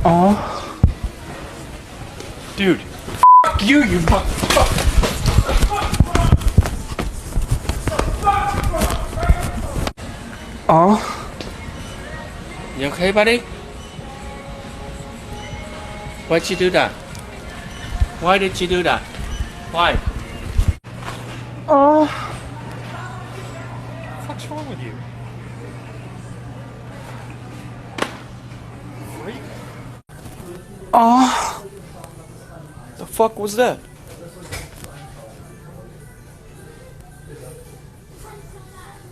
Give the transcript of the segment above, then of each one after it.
Oh. Dude. Fuck you, you fuck. Oh. You okay, buddy? Why'd you do that? Why did you do that? Why? Oh. What's wrong with you? Freak. Oh. The fuck was that?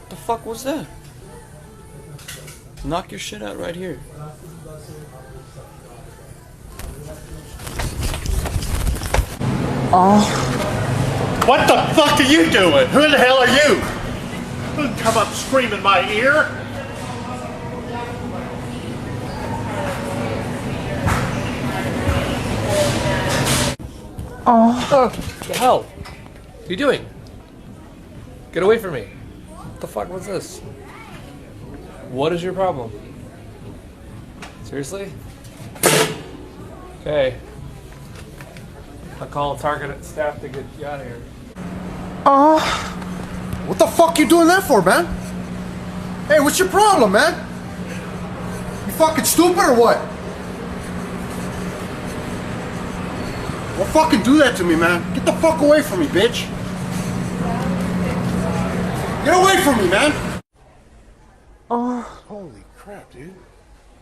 The fuck was that? Knock your shit out right here. Oh. What the fuck are you doing? Who the hell are you? Don't come up screaming my ear. Oh. What the hell? What are you doing? Get away from me. What the fuck was this? What is your problem? Seriously? Okay. I'll call targeted staff to get you out of here. Oh. What the fuck you doing that for, man? Hey, what's your problem, man? You fucking stupid or what? Don't fucking do that to me, man. Get the fuck away from me, bitch. Get away from me, man. Oh. Holy crap, dude.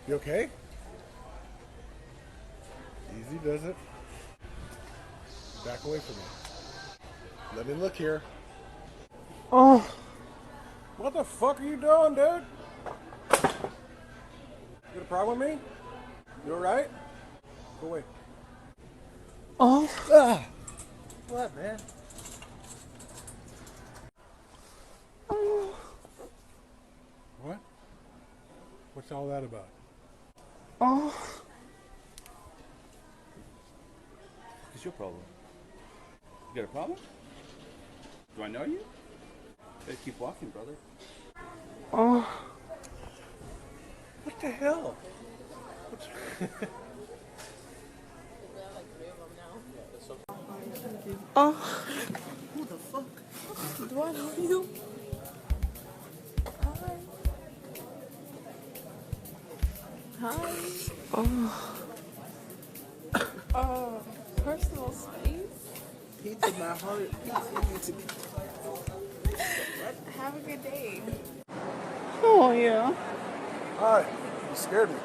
You okay? Easy does it. Back away from me. Let me look here. Oh. What the fuck are you doing, dude? You got a problem with me? You alright? Go away. Oh. Ah. What, man? Oh. What? What's all that about? Oh. What's your problem? You got a problem? Do I know you? Better keep walking, brother. Oh. What the hell? Oh. Who the fuck? Do I know you? Hi. Hi. Oh. Personal space? Pizza in my heart. Pizza. Have a good day. Oh, yeah. Hi. You scared me.